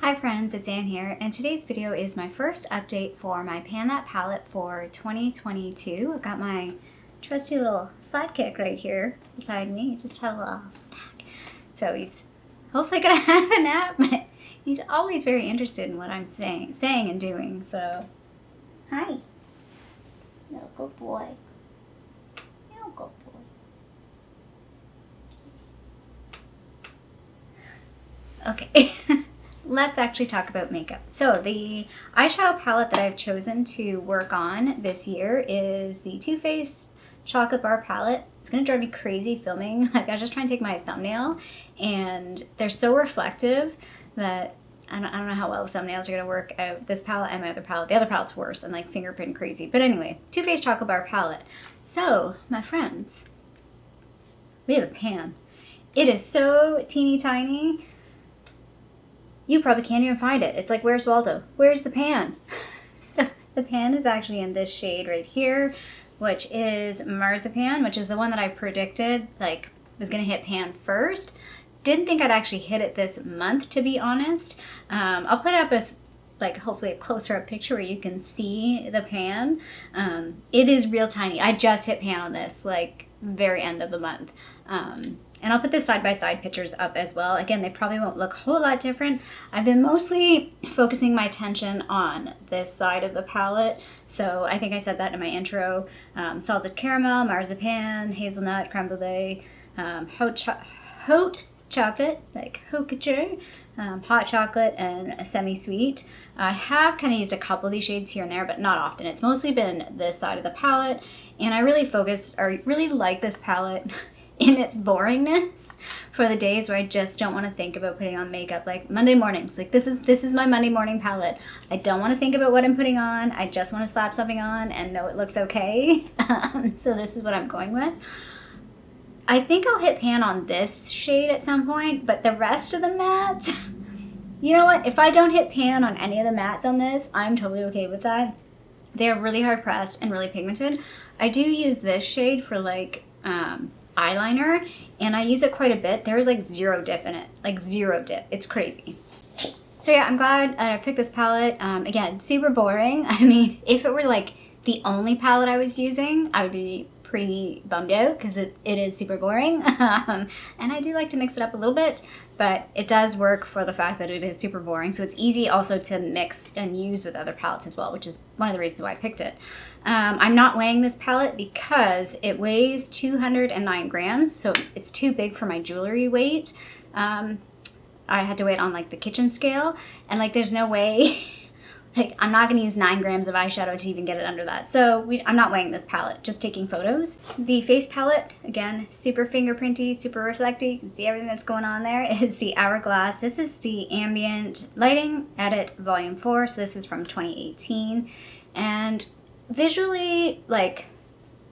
Hi friends, it's Anne here, and today's video is my first update for my Pan That palette for 2022. I've got my trusty little sidekick right here beside me. Just had a little snack. So he's hopefully gonna have a nap, but he's always very interested in what I'm saying and doing, so hi. No, good boy. No, good boy. Okay. Let's actually talk about makeup. So the eyeshadow palette that I've chosen to work on this year is the Too Faced Chocolate Bar palette. It's gonna drive me crazy filming. Like I was just trying to take my thumbnail and they're so reflective that I don't know how well the thumbnails are gonna work out. This palette and my other palette. The other palette's worse and like fingerprint crazy. But anyway, Too Faced Chocolate Bar palette. So my friends, we have a pan. It is so teeny tiny. You probably can't even find it. It's like, where's Waldo? Where's the pan? So the pan is actually in this shade right here, which is Marzipan, which is the one that I predicted like was gonna hit pan first. Didn't think I'd actually hit it this month, to be honest. I'll put up a like hopefully a closer up picture where you can see the pan. It is real tiny. I just hit pan on this like very end of the month. And I'll put the side-by-side pictures up as well. Again, they probably won't look a whole lot different. I've been mostly focusing my attention on this side of the palette. So I think I said that in my intro. Salted caramel, marzipan, hazelnut, creme brulee, haute chocolate, like haute couture, hot chocolate, and a semi-sweet. I have kind of used a couple of these shades here and there, but not often. It's mostly been this side of the palette. And I really really like this palette in its boringness for the days where I just don't want to think about putting on makeup, like Monday mornings. Like this is my Monday morning palette. I don't want to think about what I'm putting on. I just want to slap something on and know it looks okay. So this is what I'm going with. I think I'll hit pan on this shade at some point, but the rest of the mattes, you know what? If I don't hit pan on any of the mattes on this, I'm totally okay with that. They're really hard pressed and really pigmented. I do use this shade for like eyeliner, and I use it quite a bit. There's like zero dip in it, like zero dip. It's crazy. So yeah, I'm glad I picked this palette. Again, super boring. I mean, if it were like the only palette I was using, I would be pretty bummed out because it is super boring. And I do like to mix it up a little bit, but it does work for the fact that it is super boring. So it's easy also to mix and use with other palettes as well, which is one of the reasons why I picked it. I'm not weighing this palette because it weighs 209 grams, so it's too big for my jewelry weight. I had to weigh it on like the kitchen scale, and like there's no way, like I'm not gonna use 9 grams of eyeshadow to even get it under that. So I'm not weighing this palette, just taking photos. The face palette, again, super fingerprinty, super reflecty. You can see everything that's going on there. It's the Hourglass. This is the Ambient Lighting Edit Volume 4, so this is from 2018. And visually, like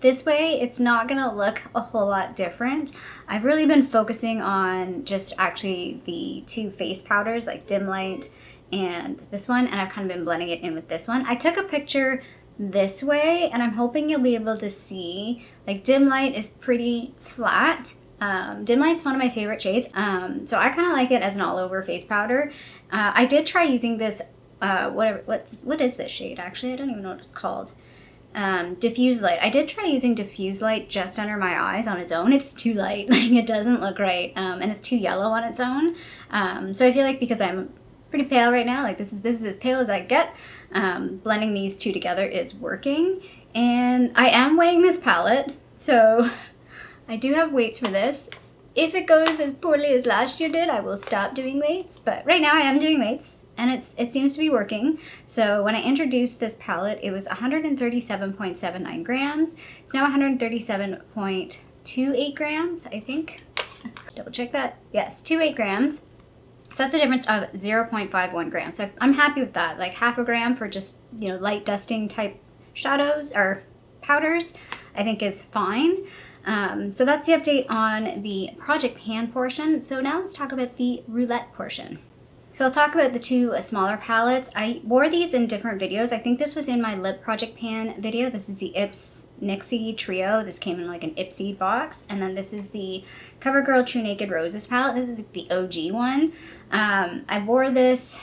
this way, it's not gonna look a whole lot different. I've really been focusing on just actually the two face powders, like Dim Light and this one, and I've kind of been blending it in with this one. I took a picture this way, and I'm hoping you'll be able to see, like Dim Light is pretty flat. Dim Light's one of my favorite shades, so I kind of like it as an all-over face powder. I did try using this, what is this shade actually? I don't even know what it's called. Diffuse Light. I did try using Diffuse Light just under my eyes on its own. It's too light, like it doesn't look right, and it's too yellow on its own. So I feel like because I'm pretty pale right now, like this is as pale as I get, blending these two together is working. And I am weighing this palette, so I do have weights for this. If it goes as poorly as last year did, I will stop doing weights, but right now I am doing weights, and it seems to be working. So when I introduced this palette, it was 137.79 grams. It's now 137.28 grams, I think. Double check that. Yes, 28 grams. So that's a difference of 0.51 grams. So I'm happy with that. Like half a gram for just, you know, light dusting type shadows or powders, I think is fine. So that's the update on the Project Pan portion. So now let's talk about the Roulette portion. So I'll talk about the two smaller palettes. I wore these in different videos. I think this was in my Lip Project Pan video. This is the Ips Nixie Trio. This came in like an Ipsy box. And then this is the CoverGirl True Naked Roses palette. This is the OG one. I wore this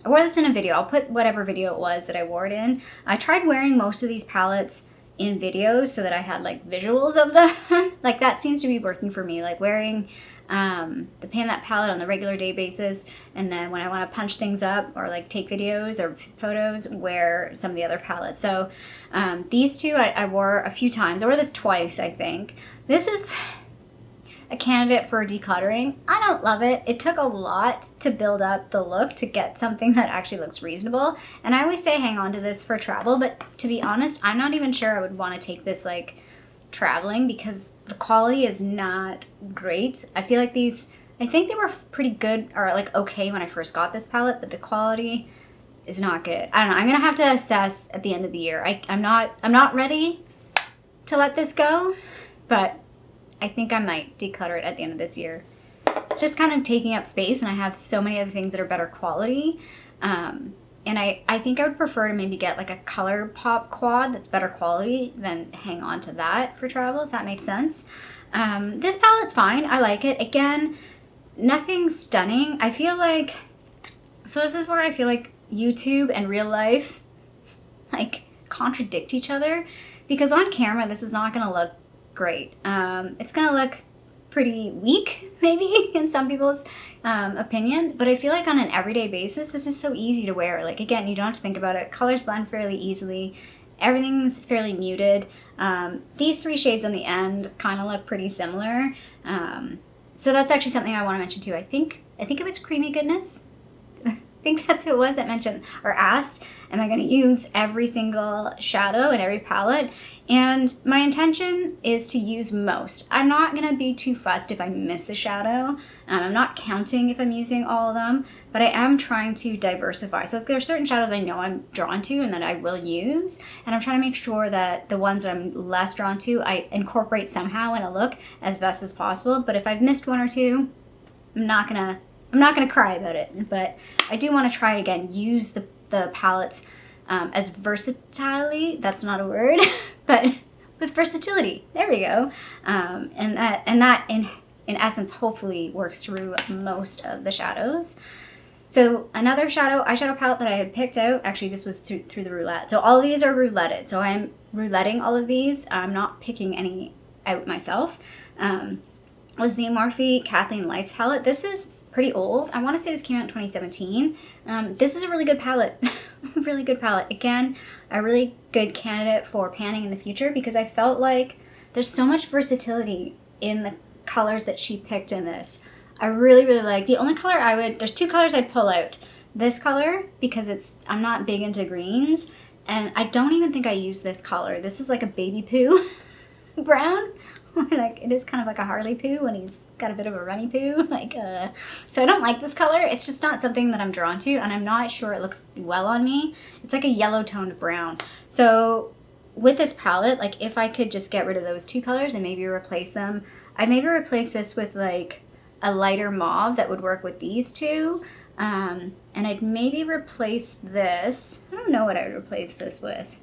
I wore this in a video. I'll put whatever video it was that I wore it in. I tried wearing most of these palettes in videos so that I had like visuals of them. Like that seems to be working for me, like wearing the Pan That palette on the regular day basis, and then when I want to punch things up or like take videos or photos, wear some of the other palettes. So these two I wore a few times. I wore this twice, I think. This is a candidate for decluttering. I don't love it. It took a lot to build up the look to get something that actually looks reasonable. And I always say hang on to this for travel, but to be honest, I'm not even sure I would want to take this like traveling because the quality is not great. I feel like these, I think they were pretty good or like okay when I first got this palette, but the quality is not good. I don't know. I'm gonna have to assess at the end of the year. I'm not ready to let this go, but I think I might declutter it at the end of this year. It's just kind of taking up space, and I have so many other things that are better quality. And I think I would prefer to maybe get like a ColourPop quad that's better quality than hang on to that for travel, if that makes sense. This palette's fine. I like it. Again, nothing stunning. I feel like, so this is where I feel like YouTube and real life like contradict each other, because on camera this is not going to look great. It's gonna look pretty weak maybe in some people's opinion, but I feel like on an everyday basis this is so easy to wear. Like again, you don't have to think about it. Colors blend fairly easily. Everything's fairly muted. These three shades on the end kind of look pretty similar. So that's actually something I want to mention too. I think it was Creamy Goodness. I think that's who it was that mentioned or asked, am I going to use every single shadow in every palette? And my intention is to use most. I'm not going to be too fussed if I miss a shadow. I'm not counting if I'm using all of them, but I am trying to diversify. So there are certain shadows I know I'm drawn to and that I will use, and I'm trying to make sure that the ones that I'm less drawn to, I incorporate somehow in a look as best as possible. But if I've missed one or two, I'm not gonna cry about it, but I do want to try again, use the palettes as versatility. That's not a word, but with versatility. There we go. And that in essence hopefully works through most of the shadows. So another eyeshadow palette that I had picked out, actually this was through the Roulette. So all of these are rouletted. So I'm rouletting all of these. I'm not picking any out myself. Was the Morphe Kathleen Lights palette. This is pretty old. I want to say this came out in 2017. This is a really good palette. Really good palette. Again, a really good candidate for panning in the future because I felt like there's so much versatility in the colors that she picked in this. I really, really like. The only color there's two colors I'd pull out. This color, because I'm not big into greens, and I don't even think I use this color. This is like a baby poo brown. Like it is kind of like a Harley poo when he's got a bit of a runny poo. So I don't like this color. It's just not something that I'm drawn to, and I'm not sure it looks well on me. It's like a yellow toned brown. So with this palette, like if I could just get rid of those two colors and maybe replace them, I'd maybe replace this with like a lighter mauve that would work with these two. And I'd maybe replace this. I don't know what I would replace this with.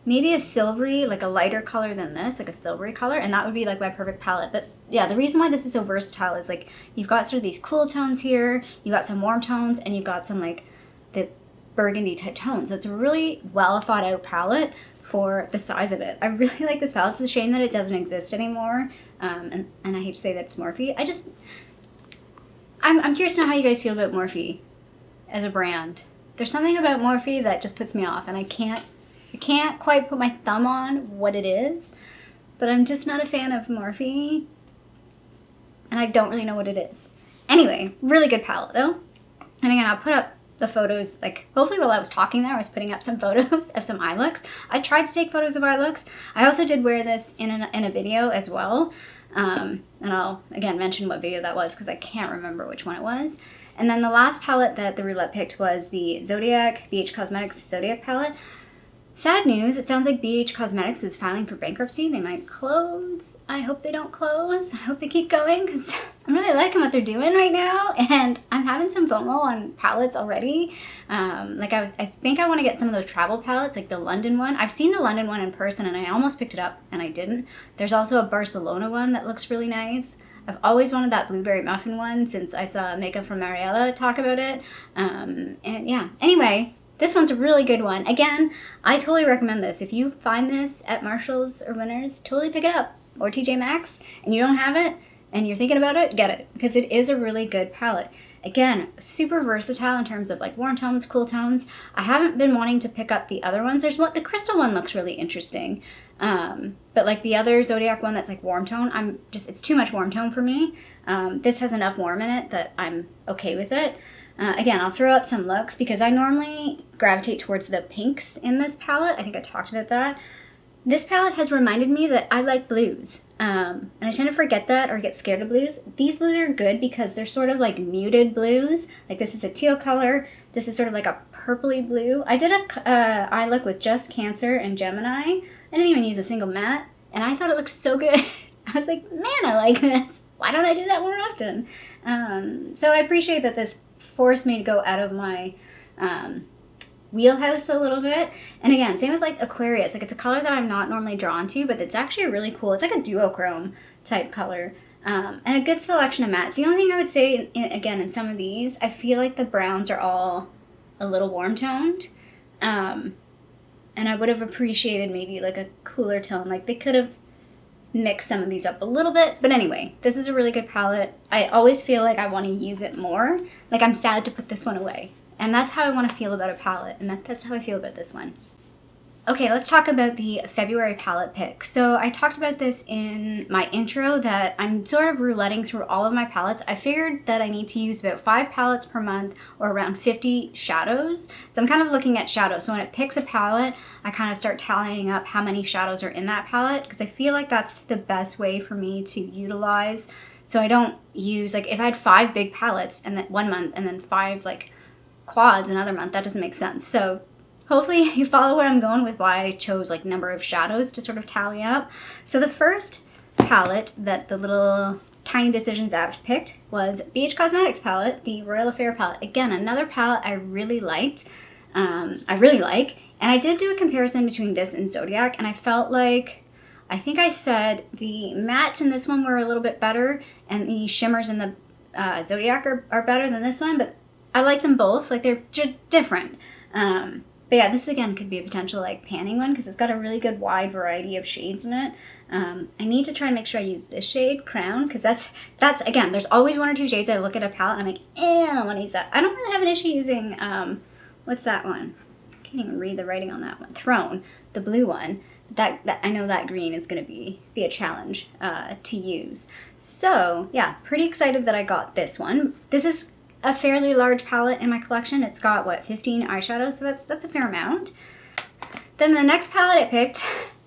Maybe a silvery, like a lighter color than this, like a silvery color, and that would be like my perfect palette. But yeah, the reason why this is so versatile is like you've got sort of these cool tones here, you've got some warm tones, and you've got some like the burgundy type tones. So it's a really well thought out palette for the size of it. I really like this palette. It's a shame that it doesn't exist anymore. And I hate to say that it's Morphe. I'm curious to know how you guys feel about Morphe as a brand. There's something about Morphe that just puts me off, and I can't quite put my thumb on what it is, but I'm just not a fan of Morphe, and I don't really know what it is. Anyway, really good palette though. And again, I'll put up the photos, like hopefully while I was talking there, I was putting up some photos of some eye looks. I tried to take photos of eye looks. I also did wear this in a video as well. And I'll again mention what video that was because I can't remember which one it was. And then the last palette that the Roulette picked was the Zodiac, BH Cosmetics Zodiac palette. Sad news, it sounds like BH Cosmetics is filing for bankruptcy. They might close. I hope they don't close. I hope they keep going because I'm really liking what they're doing right now, and I'm having some FOMO on palettes already. I think I want to get some of those travel palettes, like the London one. I've seen the London one in person, and I almost picked it up, and I didn't. There's also a Barcelona one that looks really nice. I've always wanted that blueberry muffin one since I saw Makeup from Mariella talk about it. And yeah, anyway, this one's a really good one. Again, I totally recommend this. If you find this at Marshall's or Winners, totally pick it up. Or TJ Maxx, and you don't have it, and you're thinking about it, get it. Because it is a really good palette. Again, super versatile in terms of like warm tones, cool tones. I haven't been wanting to pick up the other ones. There's what the crystal one looks really interesting. But like the other Zodiac one that's like warm tone, it's too much warm tone for me. This has enough warm in it that I'm okay with it. Again, I'll throw up some looks because I normally gravitate towards the pinks in this palette. I think I talked about that. This palette has reminded me that I like blues. And I tend to forget that or get scared of blues. These blues are good because they're sort of like muted blues. Like this is a teal color. This is sort of like a purpley blue. I did a eye look with just Cancer and Gemini. I didn't even use a single matte. And I thought it looked so good. I was like, man, I like this. Why don't I do that more often? So I appreciate that this forced me to go out of my wheelhouse a little bit. And again, same with like Aquarius. Like it's a color that I'm not normally drawn to, but it's actually really cool. It's like a duochrome type color. And a good selection of mattes. The only thing I would say, again, in some of these, I feel like the browns are all a little warm toned. And I would have appreciated maybe like a cooler tone. Like they could have mixed some of these up a little bit. But anyway, this is a really good palette. I always feel like I want to use it more. Like I'm sad to put this one away. And that's how I want to feel about a palette. And that's how I feel about this one. Okay, let's talk about the February palette pick. So I talked about this in my intro that I'm sort of rouletting through all of my palettes. I figured that I need to use about 5 palettes per month or around 50 shadows. So I'm kind of looking at shadows. So when it picks a palette, I kind of start tallying up how many shadows are in that palette because I feel like that's the best way for me to utilize. So I don't use, like if I had 5 big palettes and then 1 month and then 5 like quads another month, that doesn't make sense. So hopefully you follow where I'm going with why I chose like number of shadows to sort of tally up. So the first palette that the little Tiny Decisions app picked was BH Cosmetics palette, the Royal Affair palette. Again, another palette I really liked. And I did do a comparison between this and Zodiac, and I felt like, I think I said the mattes in this one were a little bit better, and the shimmers in the Zodiac are better than this one, but I like them both. Like they're different. But yeah, this again could be a potential like panning one because it's got a really good wide variety of shades in it. I need to try and make sure I use this shade, Crown, because that's again, there's always 1 or 2 shades I look at a palette and I'm like, I don't want to use that. I don't really have an issue using, what's that one? I can't even read the writing on that one. Throne, the blue one. That I know that green is going to be a challenge to use. So yeah, pretty excited that I got this one. This is a fairly large palette in my collection. It's got, 15 eyeshadows, so that's a fair amount. Then the next palette I picked,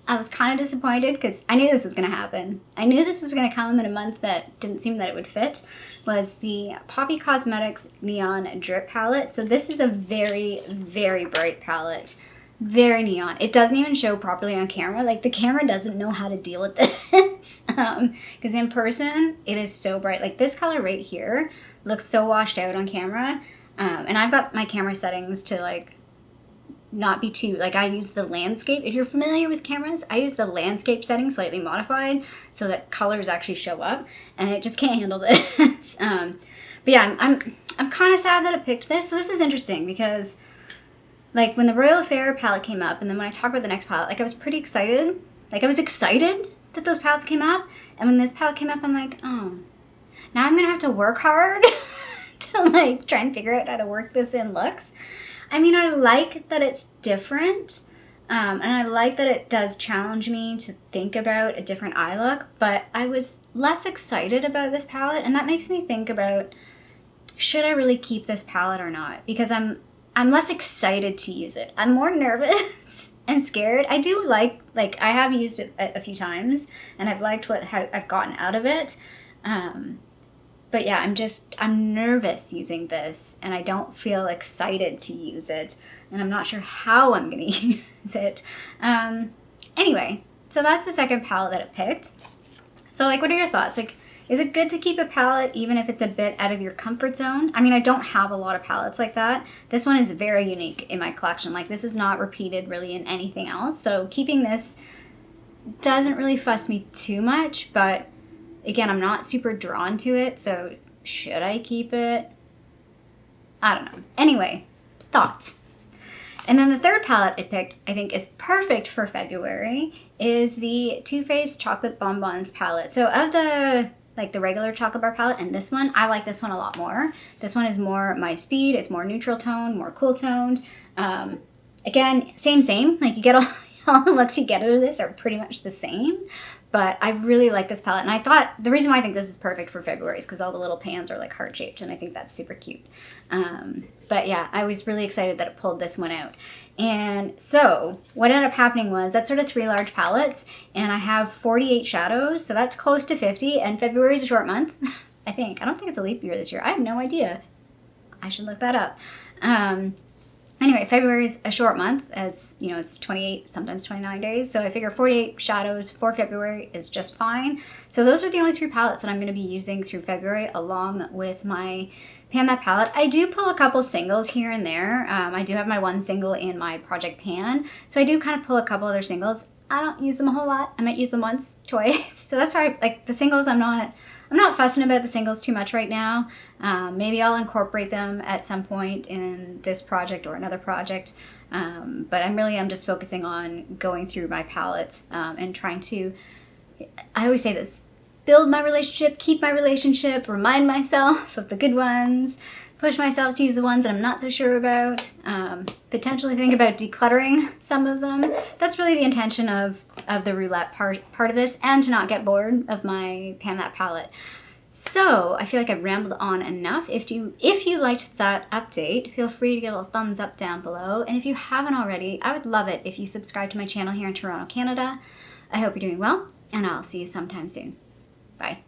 I was kind of disappointed because I knew this was going to happen. I knew this was going to come in a month that didn't seem that it would fit, was the Poppy Cosmetics Neon Drip palette. So this is a very, very bright palette. Very neon. It doesn't even show properly on camera. Like the camera doesn't know how to deal with this. Because in person, it is so bright. Like this color right here looks so washed out on camera. And I've got my camera settings to like not be too, like I use the landscape. If you're familiar with cameras, I use the landscape setting slightly modified so that colors actually show up. And it just can't handle this. But yeah, I'm kind of sad that it picked this. So this is interesting because like when the Royal Affair palette came up, and then when I talk about the next palette, like I was pretty excited. Like I was excited that those palettes came up. And when this palette came up, I'm like, oh, now I'm going to have to work hard to like try and figure out how to work this in looks. I mean, I like that it's different. And I like that it does challenge me to think about a different eye look. But I was less excited about this palette. And that makes me think about, should I really keep this palette or not? Because I'm less excited to use it. I'm more nervous and scared. I do like I have used it a few times and I've liked how I've gotten out of it. But yeah, I'm nervous using this and I don't feel excited to use it. And I'm not sure how I'm going to use it. Anyway, so that's the second palette that it picked. So like, what are your thoughts? Like, is it good to keep a palette even if it's a bit out of your comfort zone? I mean, I don't have a lot of palettes like that. This one is very unique in my collection. Like, this is not repeated really in anything else. So keeping this doesn't really fuss me too much, but Again, I'm not super drawn to it, so should I keep it? I don't know. Anyway, thoughts. And then the third palette I picked, I think is perfect for February, is the Too Faced Chocolate Bonbons palette. So of the regular chocolate bar palette and this one, I like this one a lot more. This one is more my speed. It's more neutral tone, more cool toned. Again, same. Like you get all the looks you get out of this are pretty much the same. But I really like this palette. And I thought, the reason why I think this is perfect for February is because all the little pans are like heart-shaped. And I think that's super cute. But yeah, I was really excited that it pulled this one out. And so what ended up happening was that's sort of 3 large palettes. And I have 48 shadows. So that's close to 50. And February is a short month, I think. I don't think it's a leap year this year. I have no idea. I should look that up. Anyway, February is a short month, as you know, it's 28, sometimes 29 days. So I figure 48 shadows for February is just fine. So those are the only 3 palettes that I'm going to be using through February, along with my Pan That palette. I do pull a couple singles here and there. I do have my one single in my Project Pan. So I do kind of pull a couple other singles. I don't use them a whole lot. I might use them once, twice. So that's why, like, the singles, I'm not fussing about the singles too much right now. Maybe I'll incorporate them at some point in this project or another project. But I'm just focusing on going through my palettes and trying to, I always say this, build my relationship, keep my relationship, remind myself of the good ones, push myself to use the ones that I'm not so sure about, potentially think about decluttering some of them. That's really the intention of the roulette part of this, and to not get bored of my Pan That palette. So I feel like I've rambled on enough. If you liked that update, feel free to give a little thumbs up down below. And if you haven't already, I would love it if you subscribe to my channel here in Toronto, Canada. I hope you're doing well, and I'll see you sometime soon. Bye.